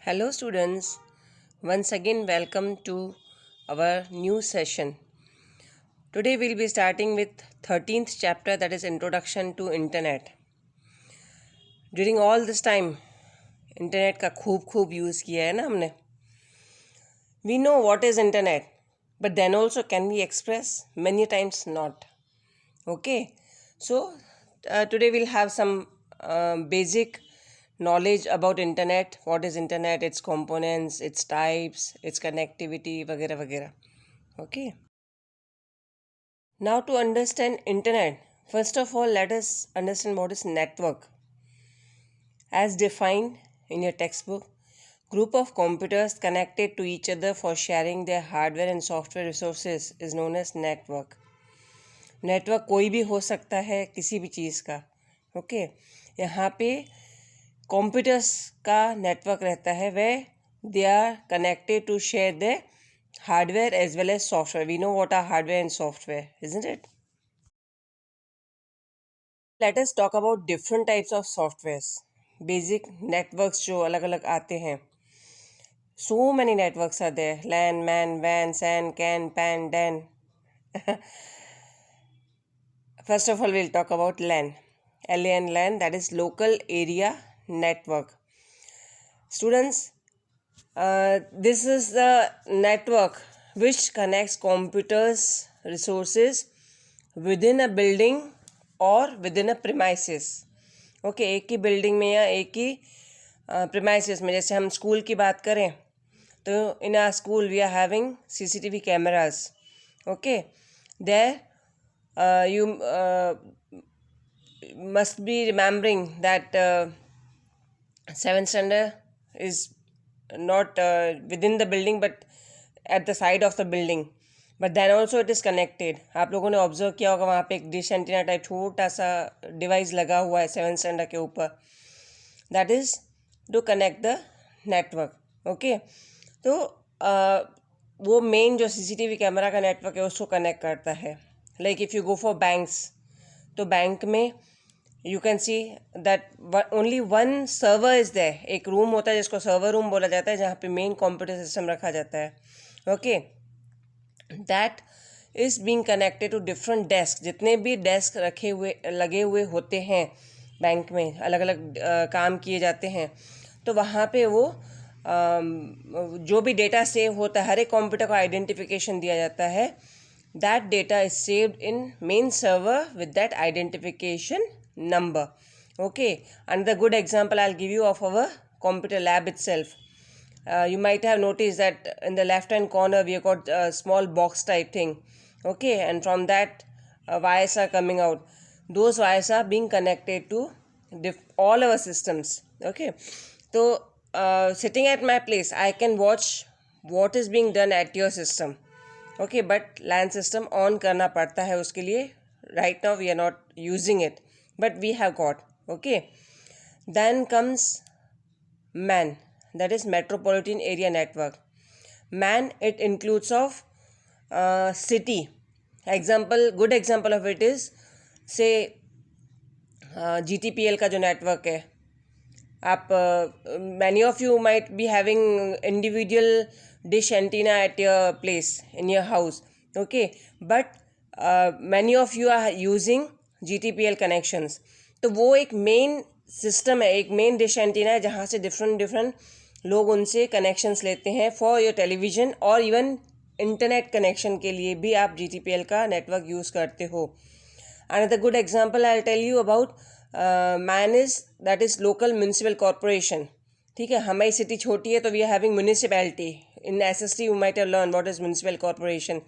Hello students, once again welcome to our new session. Today we'll be starting with 13th chapter, that is Introduction to Internet. During all this time, Internet का खूब use किया है ना हमने. We know what is Internet, but then also can we express? Many times not. Okay, so today we'll have some basic knowledge about internet, what is internet, its components, its types, its connectivity, वगैरह वगैरह. Okay. Now to understand internet, first of all let us understand what is network. As defined in your textbook, group of computers connected to each other for sharing their hardware and software resources is known as network. Network कोई भी हो सकता है किसी भी चीज़ का. Okay, यहाँ पे कंप्यूटर्स का नेटवर्क रहता है where they are connected to share their hardware as well as software. We know what are hardware and software, isn't it? Let us talk about different types of softwares. Basic networks जो अलग अलग आते हैं. So many networks are there. LAN, MAN, WAN, SAN, CAN, PAN, DAN. First of all, we'll talk about LAN. LAN, LAN, that is local area network. Students, this is the network which connects computers resources within a building or within a premises. Okay, एक ही building में या एक ही premises में. जैसे हम school की बात करें तो in our school we are having CCTV cameras. Okay, there you must be remembering that 7th standard is not within the building but at the side of the building, but then also it is connected. आप लोगों ने observe किया होगा वहाँ पे एक dish antenna type छोटा सा डिवाइस लगा हुआ है 7th स्टैंडर्ड के ऊपर. That is to connect the network. Okay, तो वो मेन जो CCTV कैमरा का नेटवर्क है उसको कनेक्ट करता है. Like if you go for banks, तो बैंक में you can see that only one server is there. एक रूम होता है जिसको सर्वर रूम बोला जाता है जहाँ पे मेन कंप्यूटर सिस्टम रखा जाता है. Okay, that is being connected to different desk. जितने भी डेस्क रखे हुए लगे हुए होते हैं बैंक में, अलग अलग काम किए जाते हैं, तो वहाँ पे वो जो भी डेटा सेव होता है, हर एक कंप्यूटर को आइडेंटिफिकेशन दिया जाता है. That data is saved in main server with that identification number. Okay, another good example I'll give you of our computer lab itself. You might have noticed that in the left hand corner we have got a small box type thing. Okay, and from that wires are coming out. Those wires are being connected to all our systems. Okay, so sitting at my place I can watch what is being done at your system. Okay, but LAN system on करना पड़ता है उसके लिए. Right now we are not using it, but we have got. Okay, then comes MAN, that is metropolitan area network. MAN, it includes of city. Good example of it is say GTPL का जो network है. आप many of you might be having individual dish antenna at your place in your house. Okay, but many of you are using GTPL connections. तो वो एक main system है, एक main dish antenna है जहाँ से डिफरेंट लोग उनसे कनेक्शंस लेते हैं फॉर योर टेलीविज़न और इवन इंटरनेट कनेक्शन के लिए भी आप GTPL का नेटवर्क यूज़ करते हो. Another good example I will tell you about MAN is that is local municipal corporation. ठीक है, हमारी सिटी छोटी है तो we are having municipality. In SST you might have learn what is municipal corporation.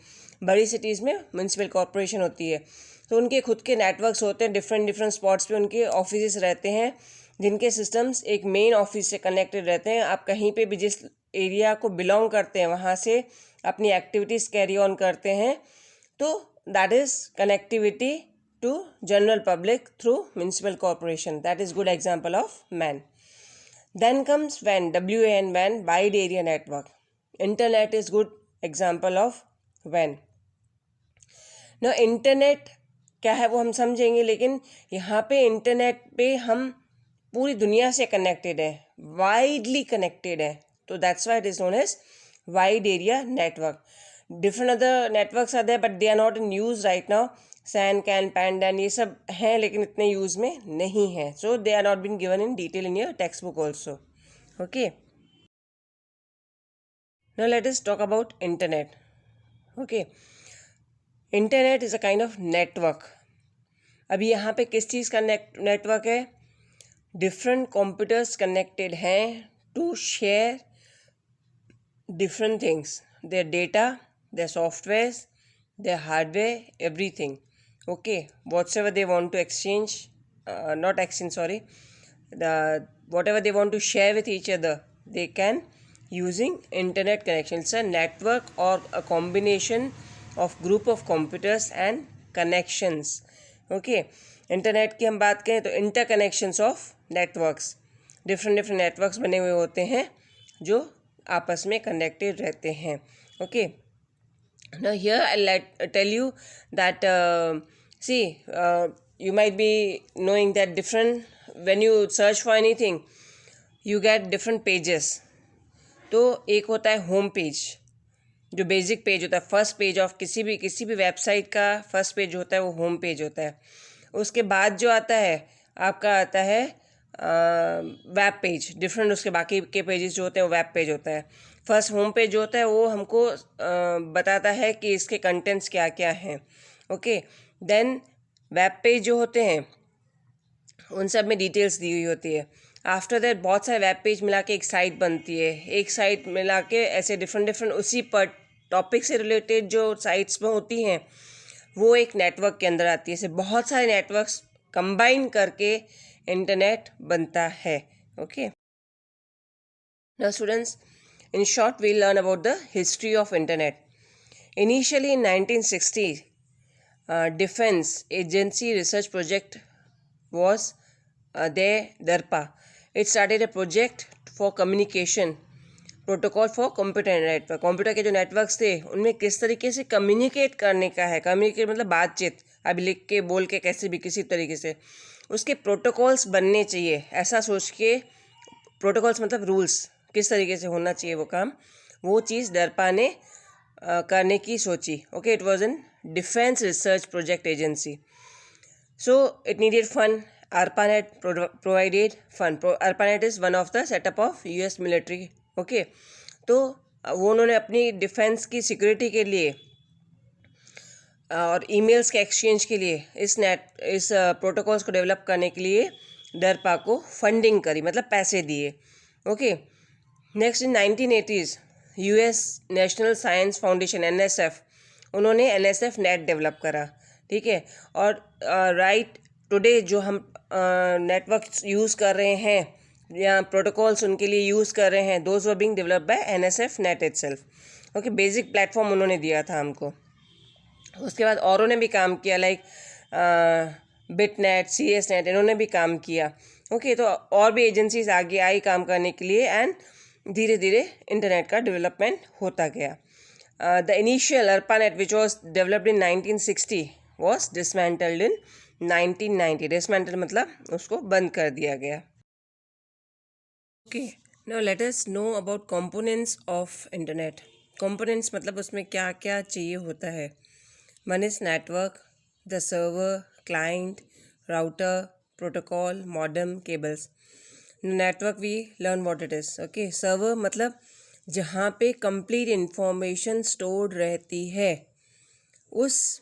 बड़ी cities में municipal corporation होती है तो उनके खुद के नेटवर्क्स होते हैं. डिफरेंट स्पॉट्स पे उनके ऑफिस रहते हैं जिनके सिस्टम्स एक मेन ऑफिस से कनेक्टेड रहते हैं. आप कहीं पे भी जिस एरिया को बिलोंग करते हैं वहाँ से अपनी एक्टिविटीज़ कैरी ऑन करते हैं, तो that is connectivity to general public through municipal corporation. That is good example of MAN. Then comes WAN, WAN, WAN, wide area network. Internet is good example of WAN. ना internet क्या है वो हम समझेंगे, लेकिन यहाँ पे इंटरनेट पे हम पूरी दुनिया से कनेक्टेड है, वाइडली कनेक्टेड है. So that's why it is known as wide area network. Different other networks are there, but they are not in use right now. SAN, CAN, PAN, ये सब हैं लेकिन इतने यूज़ में नहीं है. So they are not been given in detail in your textbook also. Okay. Now let us talk about internet. Okay. Internet is a kind of network. अभी यहाँ पे किस चीज़ का नेटवर्क है? डिफरेंट कंप्यूटर्स कनेक्टेड हैं to share different things, their data, their softwares, their hardware, everything. Okay, whatever they want to exchange, not exchange, sorry, whatever they want to share with each other, they can using internet connection. It's a network or a combination of group of computers and connections. Okay, internet की हम बात करें तो interconnections of networks, different networks बने हुए होते हैं जो आपस में कनेक्टेड रहते हैं. Okay, now here I tell you that see you might be knowing that different when you search for anything you get different pages. तो एक होता है होम पेज, जो बेसिक पेज होता है, फर्स्ट पेज ऑफ किसी भी वेबसाइट का फर्स्ट पेज होता है वो होम पेज होता है. उसके बाद जो आता है आपका आता है वेब पेज, डिफरेंट उसके बाकी के पेजेस जो होते हैं वो वेब पेज होता है. फर्स्ट होम पेज जो होता है वो हमको बताता है कि इसके कंटेंट्स क्या क्या हैं. ओके, देन वेब पेज जो होते हैं उन सब में डिटेल्स दी हुई होती है. आफ्टर दैट बहुत सारे वेब पेज मिला के एक साइट बनती है. एक साइट मिला के ऐसे डिफरेंट उसी पर टॉपिक से रिलेटेड जो साइट्स में होती हैं वो एक नेटवर्क के अंदर आती है. ऐसे बहुत सारे नेटवर्क्स कंबाइन करके इंटरनेट बनता है. Okay, now students, in short we learn about the history of internet. Initially in 1960 Defense Agency research project was there, DARPA. It started a project for communication protocol for computer network. Computer के जो networks थे उनमें किस तरीके से communicate करने का है. कम्युनिकेट मतलब बातचीत, अभी लिख के बोल के कैसे भी किसी तरीके से उसके प्रोटोकॉल्स बनने चाहिए. ऐसा सोच के प्रोटोकॉल्स मतलब रूल्स, किस तरीके से होना चाहिए वो काम, वो चीज़ डरपा ने करने की सोची. Okay, it was an Defense Research Project Agency. So it needed fund. ARPANET provided fund. ARPANET is one of the setup of US military. Okay, तो वो उन्होंने अपनी डिफेंस की सिक्योरिटी के लिए और ईमेल्स के एक्सचेंज के लिए इस प्रोटोकॉल्स को डेवलप करने के लिए डरपा को फंडिंग करी, मतलब पैसे दिए. Okay, next in 1980s US national science foundation NSF, उन्होंने NSF नेट डेवलप करा. ठीक है, और राइट टुडे जो हम नेटवर्क्स यूज़ कर रहे हैं या प्रोटोकॉल्स उनके लिए यूज़ कर रहे हैं, those were being developed by NSF net itself. Okay, basic platform उन्होंने दिया था हमको. उसके बाद औरों ने भी काम किया, लाइक बिटनेट, CS नेट, इन्होंने भी काम किया. ओके, तो और भी एजेंसीज आगे आई काम करने के लिए एंड धीरे धीरे इंटरनेट का डेवलपमेंट होता गया. The initial ARPANET, which was developed in 1960, was dismantled in 1990. Dismantled मतलब उसको बंद कर दिया गया. Okay, now let us know about components of internet. Components मतलब उसमें क्या क्या चाहिए होता है. One is network, the server, client, router, protocol, modem, cables. Network we learn what it is. Okay, server मतलब जहाँ पे कंप्लीट इन्फॉर्मेशन स्टोर्ड रहती है. उस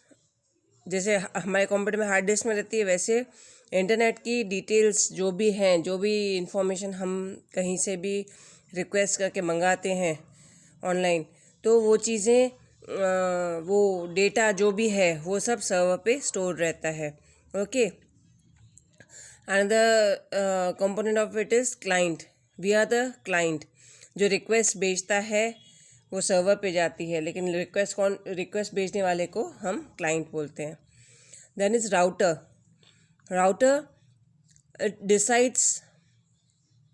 जैसे हमारे कंप्यूटर में हार्ड डिस्क में रहती है, वैसे इंटरनेट की डिटेल्स जो भी हैं, जो भी इंफॉर्मेशन हम कहीं से भी रिक्वेस्ट करके मंगाते हैं ऑनलाइन, तो वो चीज़ें वो डेटा जो भी है वो सब सर्वर पे स्टोर रहता है. Okay, another component of it is client. We are the client. जो रिक्वेस्ट भेजता है वो सर्वर पे जाती है, लेकिन रिक्वेस्ट भेजने वाले को हम क्लाइंट बोलते हैं. Then is router. Router decides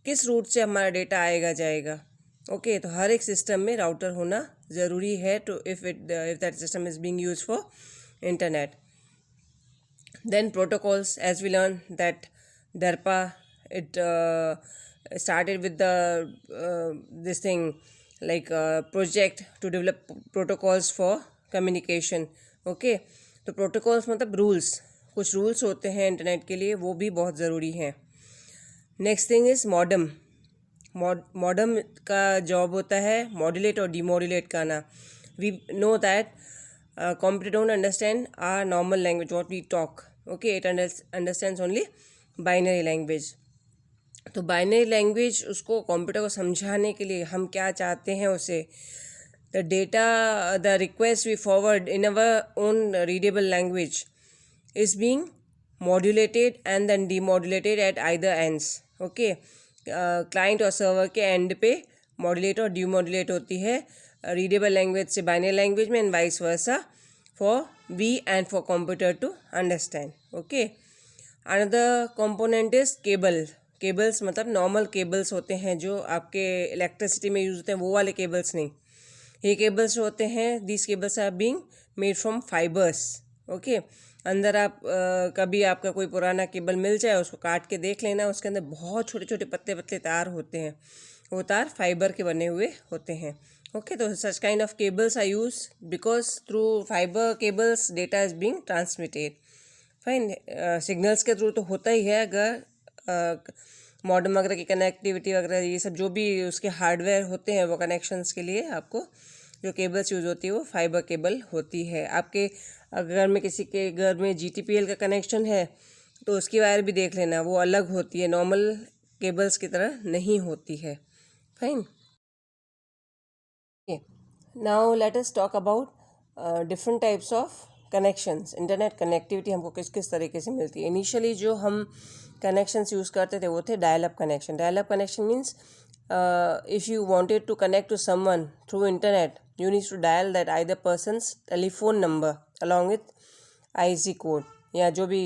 किस रूट से हमारा डेटा आएगा जाएगा. ओके, तो हर एक सिस्टम में राउटर होना ज़रूरी है to if that system is being used for internet. Then protocols, as we learn that DARPA it started with the this thing like project to develop protocols for communication. Okay, तो protocols मतलब rules, कुछ rules होते हैं internet के लिए, वो भी बहुत ज़रूरी हैं. Next thing is modem. Modem का जॉब होता है मॉड्यूलेट और डीमॉड्यूलेट करना. We know that computer don't understand our normal language what we talk. Okay, it understands only binary language. तो बाइनरी लैंग्वेज उसको कंप्यूटर को समझाने के लिए हम क्या चाहते हैं उसे, the data, the request we forward in our own readable language is being modulated and then demodulated at either ends. Okay, client और सर्वर के एंड पे मॉड्यूलेट और डीमॉड्यूलेट होती है रीडेबल लैंग्वेज से बाइनरी लैंग्वेज में, and vice versa for we and for computer to understand. Okay, another component is cable. Cables मतलब normal cables होते हैं जो आपके इलेक्ट्रिसिटी में यूज होते हैं, वो वाले केबल्स नहीं. ये केबल्स होते हैं, these cables are being made from fibres. Okay, अंदर आप कभी आपका कोई पुराना केबल मिल जाए, उसको काट के देख लेना, उसके अंदर बहुत छोटे छोटे पतले पतले तार होते हैं, वो तार फाइबर के बने हुए होते हैं. ओके, तो such kind of cables are use because through fibre cables data is being transmitted. Fine, signals के थ्रू तो होता ही है. अगर मॉडेम वगैरह की कनेक्टिविटी वगैरह ये सब जो भी उसके हार्डवेयर होते हैं, वो कनेक्शंस के लिए आपको जो केबल्स यूज़ होती है वो फाइबर केबल होती है. आपके अगर में किसी के घर में GTPL का कनेक्शन है तो उसकी वायर भी देख लेना, वो अलग होती है, नॉर्मल केबल्स की तरह नहीं होती है. Fine. Now let us talk about different types of connections. Internet connectivity हमको किस किस तरीके से मिलती है. इनिशियली जो हम कनेक्शंस यूज़ करते थे वो थे dial up connection. Dial up connection means if you wanted to connect to someone through internet, you need to dial that either person's telephone number along with IC code या जो भी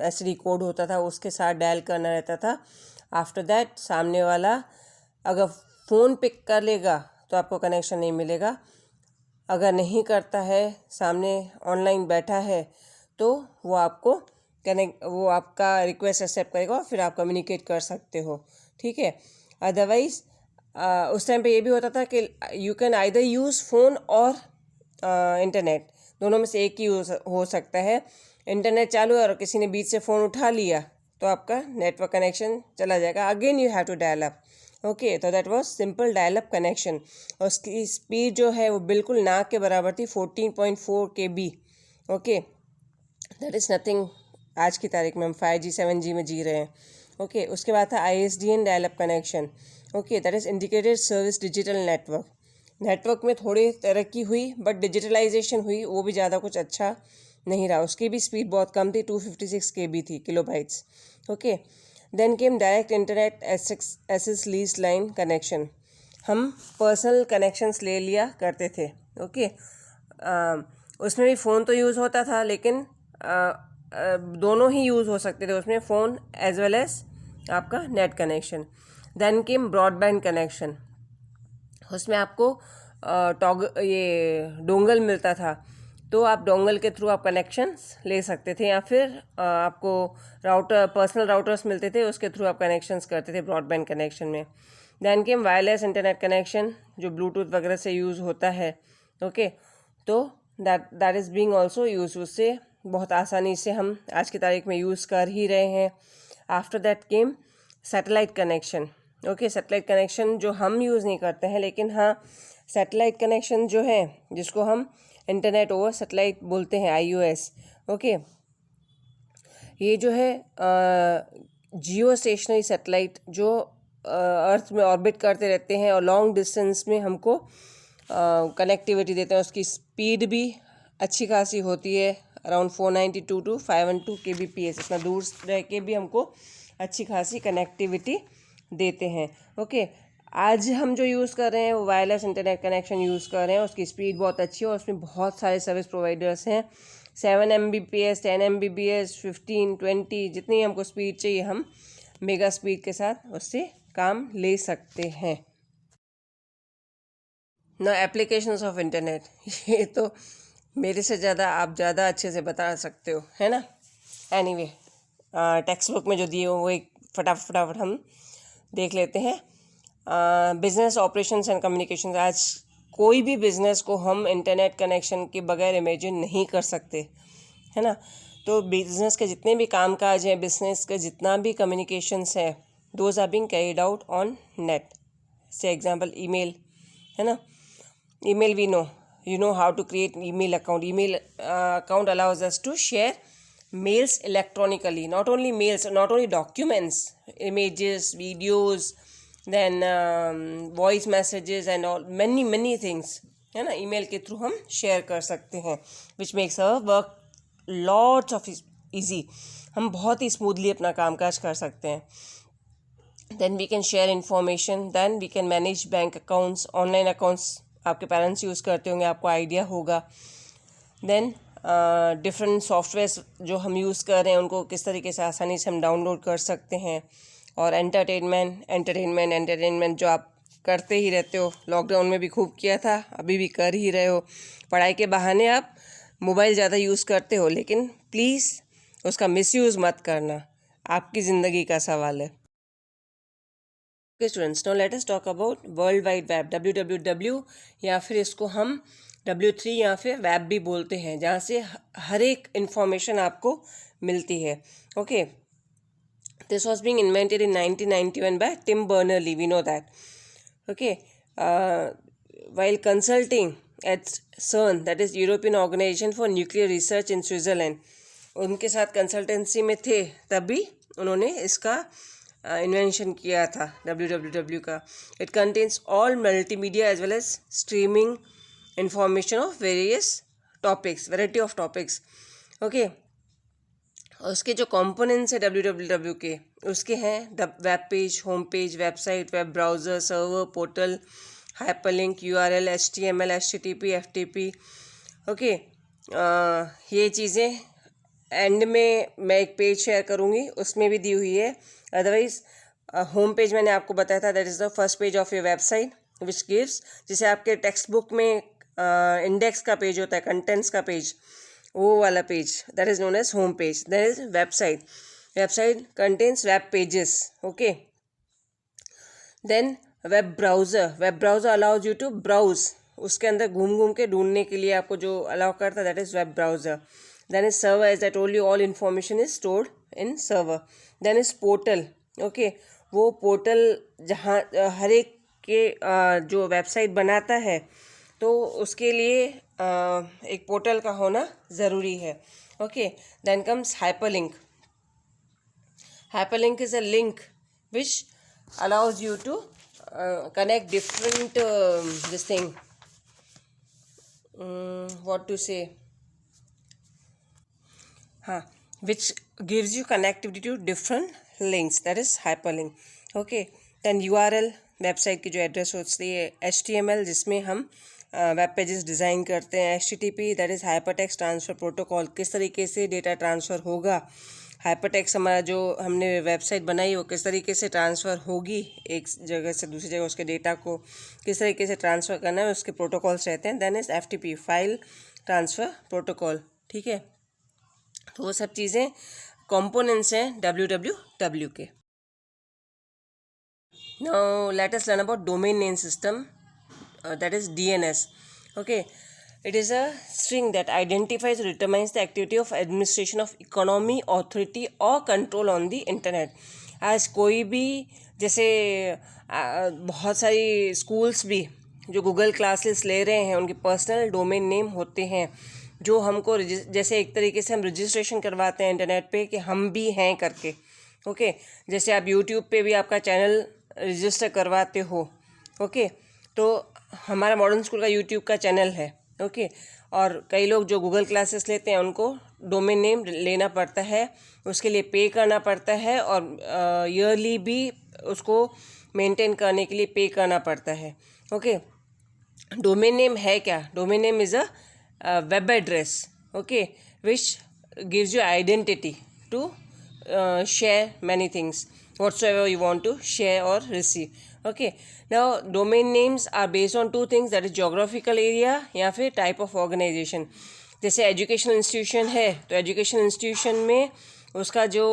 SD code होता था उसके साथ dial करना रहता था. आफ्टर दैट सामने वाला अगर फ़ोन पिक कर लेगा तो आपको कनेक्शन नहीं मिलेगा. अगर नहीं करता है, सामने ऑनलाइन बैठा है, तो वो आपको वो आपका रिक्वेस्ट एक्सेप्ट करेगा और फिर आप कम्युनिकेट कर सकते हो. ठीक है. अदरवाइज उस टाइम पे ये भी होता था कि you can either use phone और इंटरनेट, दोनों में से एक ही हो सकता है. इंटरनेट चालू है और किसी ने बीच से फ़ोन उठा लिया तो आपका नेटवर्क कनेक्शन चला जाएगा. Again you have to dial up. Okay, तो that was simple dial up connection. और उसकी स्पीड जो है वो बिल्कुल ना के बराबर थी, 14.4 KB. Okay, that is nothing. आज की तारीख में हम 5G 7G में जी रहे हैं. ओके, उसके बाद था ISDN dial up connection. Okay, that is integrated service digital network. Network में थोड़ी तरक्की हुई बट डिजिटलाइजेशन हुई, वो भी ज़्यादा कुछ अच्छा नहीं रहा. उसकी भी स्पीड बहुत कम थी, 256 KB थी, kilobytes. Okay, then came direct internet access lease line connection. हम पर्सनल कनेक्शंस ले लिया करते थे. ओके, उसमें भी फ़ोन तो यूज़ होता था, लेकिन दोनों ही यूज़ हो सकते थे उसमें, फ़ोन एज वेल एज आपका net connection. Then came broadband connection. उसमें आपको ये डोंगल मिलता था, तो आप डोंगल के थ्रू आप कनेक्शंस ले सकते थे, या फिर आपको राउटर, पर्सनल राउटर्स मिलते थे, उसके थ्रू आप कनेक्शंस करते थे ब्रॉडबैंड कनेक्शन में. दैन केम वायरलेस इंटरनेट कनेक्शन, जो ब्लूटूथ वगैरह से यूज़ होता है. ओके, तो that is being also use. उससे बहुत आसानी से हम आज की तारीख में यूज़ कर ही रहे हैं. After that came satellite connection. Okay, satellite connection जो हम यूज़ नहीं करते हैं, लेकिन हाँ, सैटेलाइट कनेक्शन जो है जिसको हम इंटरनेट ओवर सैटेलाइट बोलते हैं, IOS. ओके, ये जो है जियो स्टेशनरी सैटेलाइट जो अर्थ में ऑर्बिट करते रहते हैं और लॉन्ग डिस्टेंस में हमको कनेक्टिविटी देते हैं. उसकी स्पीड भी अच्छी खासी होती है, अराउंड 492 to 512 kbps. इतना दूर रह के भी हमको अच्छी खासी कनेक्टिविटी देते हैं. ओके, आज हम जो यूज़ कर रहे हैं वो वायरलेस इंटरनेट कनेक्शन यूज़ कर रहे हैं. उसकी स्पीड बहुत अच्छी है और उसमें बहुत सारे सर्विस प्रोवाइडर्स हैं. 7 Mbps, 10 Mbps, 15, 20, जितनी हमको स्पीड चाहिए हम मेगा स्पीड के साथ उससे काम ले सकते हैं. ना एप्लीकेशंस ऑफ इंटरनेट, ये तो मेरे से ज़्यादा आप ज़्यादा अच्छे से बता सकते हो, है ना. एनीवे, टेक्स्ट बुक में जो दिए वो एक फटाफट हम देख लेते हैं। Business operations and communication. आज कोई भी बिजनेस को हम इंटरनेट कनेक्शन के बगैर इमेजिन नहीं कर सकते, है ना। तो बिजनेस के जितने भी कामकाज हैं, बिजनेस के जितना भी कम्युनिकेशंस है, those are being carried out on net. से एग्जांपल ईमेल, है ना। email, we know, you know how to create email account. Email account allows us to share mails electronically. Not only mails, not only documents, images, videos, then voice messages and all, many things, है ना, email के through हम share कर सकते हैं, which makes our work lots of easy. हम बहुत ही smoothly अपना कामकाज कर सकते हैं. Then we can share information. Then we can manage bank accounts, online accounts. आपके पेरेंट्स यूज़ करते होंगे, आपको आइडिया होगा. देन डिफरेंट सॉफ्टवेयर्स जो हम यूज़ कर रहे हैं उनको किस तरीके से आसानी से हम डाउनलोड कर सकते हैं. और एंटरटेनमेंट जो आप करते ही रहते हो, लॉकडाउन में भी खूब किया था, अभी भी कर ही रहे हो. पढ़ाई के बहाने आप मोबाइल ज़्यादा यूज़ करते हो, लेकिन प्लीज़ उसका मिसयूज़ मत करना, आपकी ज़िंदगी का सवाल है. Okay students, now let us talk about world wide web, WWW, या फिर इसको हम W3 या फिर वेब भी बोलते हैं, जहाँ से हर एक इंफॉर्मेशन आपको मिलती है. Okay, this was being invented in 1991 by Tim Berners-Lee, we know that. Okay, while consulting at CERN, that is European Organization for Nuclear Research in Switzerland, उनके साथ कंसल्टेंसी में थे, तभी उन्होंने इसका इन्वेंशन किया था WWW का. It contains all multimedia as well as streaming information of various topics, variety of topics. Okay, उसके जो कंपोनेंट्स है WWW के, उसके हैं web page, home page, website, web browser, server, portal, hyperlink, URL, HTML, HTTP, FTP. Okay, ये चीज़ें and में मैं एक पेज शेयर करूँगी, उसमें भी दी हुई है. अदरवाइज होम पेज मैंने आपको बताया था, that is the first page of your website which gives, जैसे आपके टेक्स्ट बुक में इंडेक्स का पेज होता है, कंटेंट्स का पेज, वो वाला page, that is known as home page. That is website. Website contains web pages. Okay, then web browser allows you to browse, उसके अंदर घूम के ढूंढने के लिए आपको जो अलाउ करता है, that is web browser. Then is server, as I told you, all information is stored in server. Then is portal. Okay, वो पोर्टल जहाँ हर एक के जो वेबसाइट बनाता है, तो उसके लिए एक पोर्टल का होना ज़रूरी है. Okay, then comes hyperlink. Hyperlink is a link which allows you to connect different this thing, what to say, which gives you connectivity to different links, that is hyperlink. Okay, then URL, website की जो address होती है. HTML, जिसमें हम web pages design करते हैं. HTTP, that is hypertext transfer protocol, किस तरीके से डेटा ट्रांसफ़र होगा. हाइपरटेक्स्ट, हमारा जो हमने वेबसाइट बनाई वो किस तरीके से ट्रांसफ़र होगी एक जगह से दूसरी जगह, उसके डेटा को किस तरीके से ट्रांसफ़र करना है, उसके प्रोटोकॉल्स रहते हैं. Then is FTP, file transfer protocol. ठीक है, तो वो सब चीज़ें कंपोनेंट्स हैं WWW के. Now let us learn about domain name system, that is DNS. Okay, it is a string that identifies और determines the activity of administration of economy, authority और कंट्रोल ऑन द इंटरनेट. आज कोई भी, जैसे बहुत सारी schools भी जो गूगल क्लासेस ले रहे हैं, उनके पर्सनल डोमेन नेम होते हैं, जो हमको जैसे एक तरीके से हम रजिस्ट्रेशन करवाते हैं इंटरनेट पे कि हम भी हैं करके. ओके, जैसे आप यूट्यूब पे भी आपका चैनल रजिस्टर करवाते हो. ओके, तो हमारा मॉडर्न स्कूल का यूट्यूब का चैनल है. ओके, और कई लोग जो गूगल क्लासेस लेते हैं उनको डोमेन नेम लेना पड़ता है, उसके लिए पे करना पड़ता है, और ईयरली भी उसको मेंटेन करने के लिए पे करना पड़ता है. ओके, डोमेन नेम है क्या? Domain name is a web address, okay, which gives you identity to share many things whatsoever you want to share or receive. Okay, now domain names are based on two things, that is geographical area या फिर type of organization. जैसे educational institution है, तो educational institution में उसका जो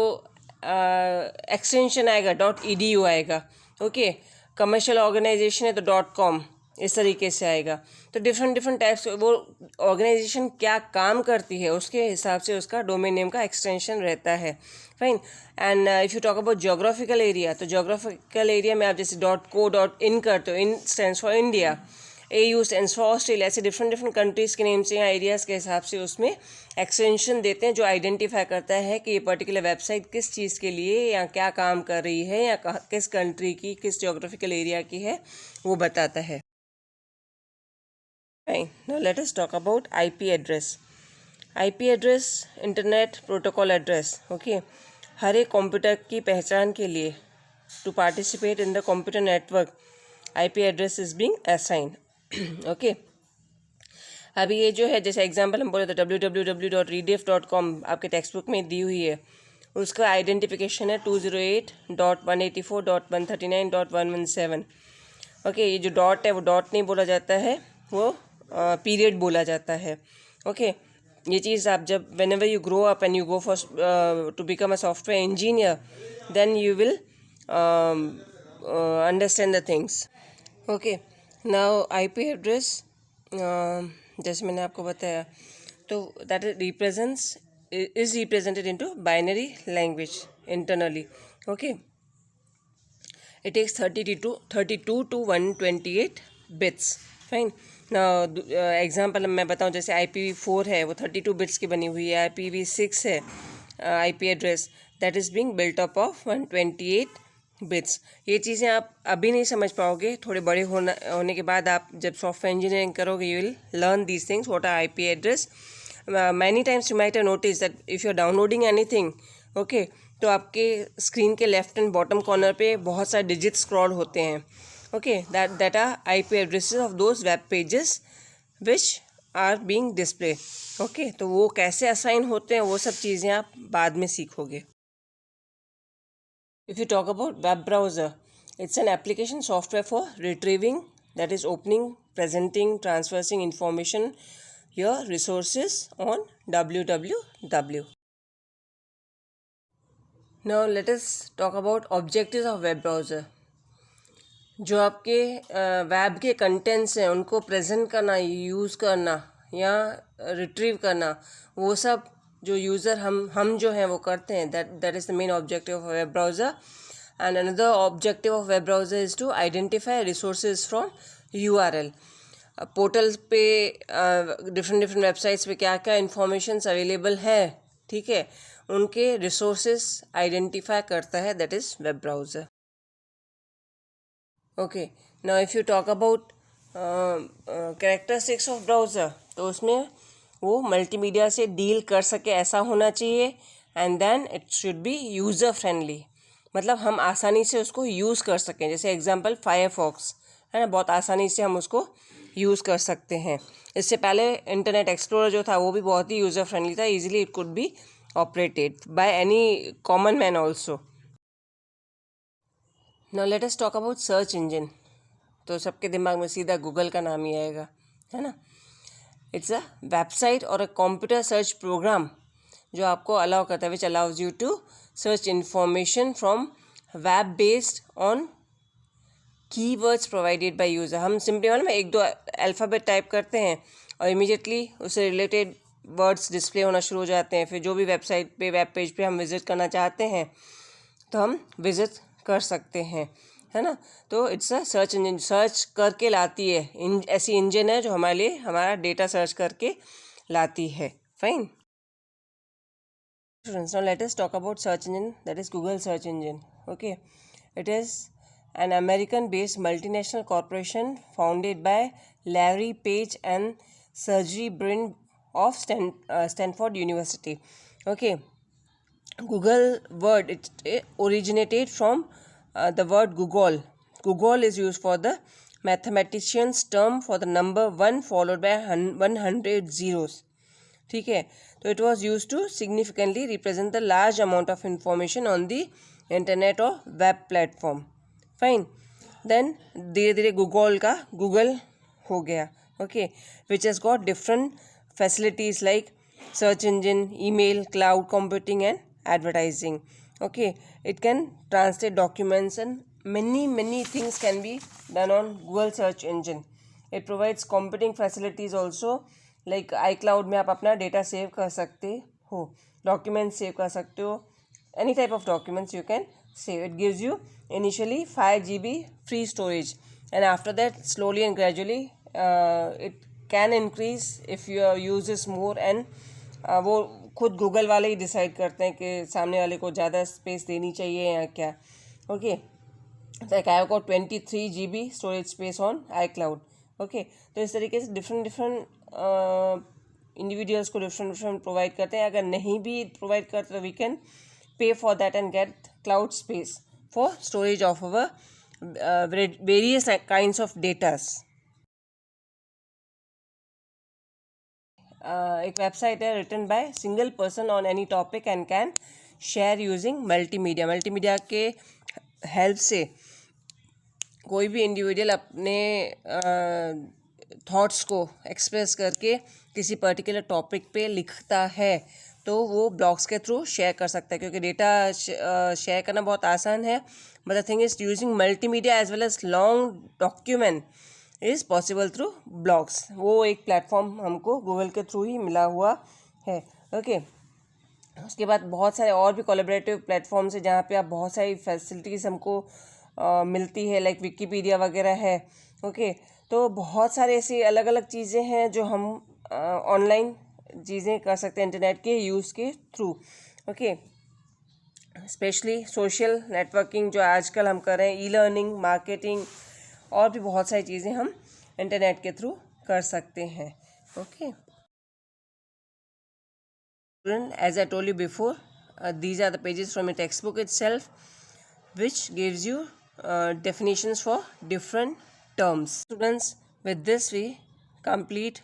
extension आएगा .edu आएगा, ओके, कमर्शियल ऑर्गेनाइजेशन है तो .com इस तरीके से आएगा। तो डिफरेंट डिफरेंट टाइप्स, वो ऑर्गेनाइजेशन क्या काम करती है उसके हिसाब से उसका डोमेन नेम का एक्सटेंशन रहता है। Fine. And if you talk about geographical area, तो जोग्राफिकल एरिया में आप जैसे .co.in करते हो, in stands for India, AU stands for Australia, ऐसे डिफरेंट डिफरेंट कंट्रीज़ के नेम से या एरियाज़ के हिसाब से उसमें एक्सटेंशन देते हैं जो आइडेंटिफाई करता है कि ये पर्टिकुलर वेबसाइट किस चीज़ के लिए या क्या काम कर रही है या किस कंट्री की, किस जोग्राफिकल एरिया की है, वो बताता है। Fine. Now let us talk about IP address. IP address, internet protocol address. Okay, हर एक कंप्यूटर की पहचान के लिए to participate in the computer network IP address is being assigned. Okay, अभी ये जो है जैसे एग्जांपल हम बोले तो www.rediff.com आपके टेक्स्ट बुक में दी हुई है, उसका आइडेंटिफिकेशन है 208.184.139.117। ओके, ये जो डॉट है वो डॉट नहीं बोला जाता है, वो पीरियड बोला जाता है। ओके, ये चीज़ आप जब whenever you grow up and you go for to become a software engineer, then you will understand the things. Okay, now IP address, जैसे मैंने आपको बताया, तो that is represented into binary language internally. Okay, it takes 32 to 128 bits. Fine. Example मैं बताऊं, जैसे IPv4 है वो 32 बिट्स की बनी हुई है। IPv6 है IP address, that is being built up of 128 bits. ये चीज़ें आप अभी नहीं समझ पाओगे, थोड़े बड़े होने के बाद आप जब सॉफ्टवेयर इंजीनियरिंग करोगे you will learn these things, what are IP address. Many times you might have notice that if you are downloading anything, okay, तो आपके स्क्रीन के लेफ्ट एंड बॉटम कॉर्नर पे बहुत सारे डिजिट स्क्रॉल होते हैं। Okay, that are IP addresses of those web pages which are being displayed. Okay, तो वो कैसे असाइन होते हैं वो सब चीज़ें आप बाद में सीखोगे। If you talk about web browser, it's an application software for retrieving, that is opening, presenting, transferring information, your resources on www. Now let us talk about objectives of web browser. जो आपके web के contents हैं उनको present करना, use करना या retrieve करना, वो सब जो यूज़र हम जो हैं वो करते हैं, that is the main objective of web browser. And another objective of web browser is to identify resources from URL। Portal पे डिफरेंट वेबसाइट्स पे क्या क्या इंफॉर्मेशंस अवेलेबल है, ठीक है, उनके रिसोर्सेज आइडेंटिफाई करता है, that is web browser. Okay, now if you talk about characteristics of browser, तो उसमें वो मल्टीमीडिया से डील कर सके ऐसा होना चाहिए, and then it should be user friendly, मतलब हम आसानी से उसको यूज़ कर सकें। जैसे एग्जांपल फायरफॉक्स है ना, बहुत आसानी से हम उसको यूज़ कर सकते हैं। इससे पहले इंटरनेट एक्सप्लोरर जो था वो भी बहुत ही यूज़र फ्रेंडली था, easily it could be operated by any common man also. Now let us talk about search engine. तो सबके दिमाग में सीधा गूगल का नाम ही आएगा, है ना। इट्स अ वेबसाइट और अ कंप्यूटर सर्च प्रोग्राम जो आपको अलाउ करता है, which allows you to search information from web based on keywords provided by user. हम सिंपली मतलब एक दो अल्फ़ाबेट टाइप करते हैं और इमीडिएटली उससे रिलेटेड वर्ड्स डिस्प्ले होना शुरू हो जाते हैं। फिर जो भी वेबसाइट पे, वेब पेज पे हम विज़िट करना चाहते हैं तो हम विज़िट कर सकते हैं, है ना। तो it's a search engine, search करके लाती है, ऐसी इंजन है जो हमारे लिए हमारा डेटा सर्च करके लाती है। Fine students, now let us talk about search engine, that is Google search engine. Okay, it is an American-based multinational corporation founded by Larry Page and Sergey Brin of Stanford University. Okay, Google word it originated from the word Google. Google is used for the mathematician's term for the number 1 followed by 100 zeros. ठीक है, तो it was used to significantly represent the large amount of information on the internet or web platform. Fine, then धीरे धीरे Google का Google हो गया। Okay, which has got different facilities like search engine, email, cloud computing and advertising. Okay, it can translate documents and many things can be done on Google search engine. It provides computing facilities also, like iCloud में आप अपना data save कर सकते हो, documents save कर सकते हो, any type of documents you can save. It gives you initially 5 GB free storage, and after that slowly and gradually it can increase if your use is more, and वो खुद Google वाले ही decide करते हैं कि सामने वाले को ज़्यादा स्पेस देनी चाहिए या क्या. Okay, like I have got 23 GB storage space on iCloud. Okay, तो इस तरीके से डिफरेंट इंडिविजुअल्स को डिफरेंट प्रोवाइड करते हैं. अगर नहीं भी प्रोवाइड करते तो we can pay for that and get cloud space for storage of our various kinds of datas. एक वेबसाइट है written by single person on any topic and can share using multimedia. Multimedia के help से कोई भी individual अपने thoughts को express करके किसी पर्टिकुलर टॉपिक पे लिखता है तो वो ब्लॉग्स के थ्रू शेयर कर सकता है, क्योंकि डेटा शेयर करना बहुत आसान है. But the thing is using multimedia as well as long document is possible through blogs. वो एक प्लेटफॉर्म हमको गूगल के थ्रू ही मिला हुआ है. ओके, उसके बाद बहुत सारे और भी कोलैबोरेटिव प्लेटफॉर्म्स है जहाँ पे आप बहुत सारी फैसिलिटीज़ हमको मिलती है, लाइक विकीपीडिया वगैरह है. ओके, तो बहुत सारे ऐसी अलग अलग चीज़ें हैं जो हम ऑनलाइन चीज़ें कर सकते हैं इंटरनेट के यूज़ के through. Okay, specially social networking जो आजकल हम कर रहे हैं, ई लर्निंग, मार्केटिंग और भी बहुत सारी चीज़ें हम इंटरनेट के थ्रू कर सकते हैं. Okay, as I told you before, these are the pages from a textbook itself which gives you definitions for different terms. Students, with this we complete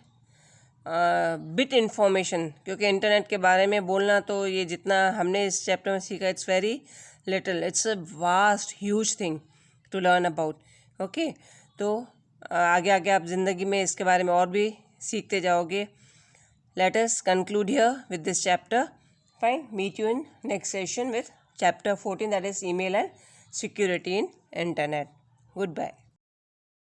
bit information, क्योंकि इंटरनेट के बारे में बोलना तो ये जितना हमने इस चैप्टर में सीखा it's very little, it's a vast huge thing to learn about. Okay, तो आगे आगे आप ज़िंदगी में इसके बारे में और भी सीखते जाओगे. Let us conclude here with this chapter. Fine. Meet you in next session with chapter 14, that is email and security in internet. Goodbye.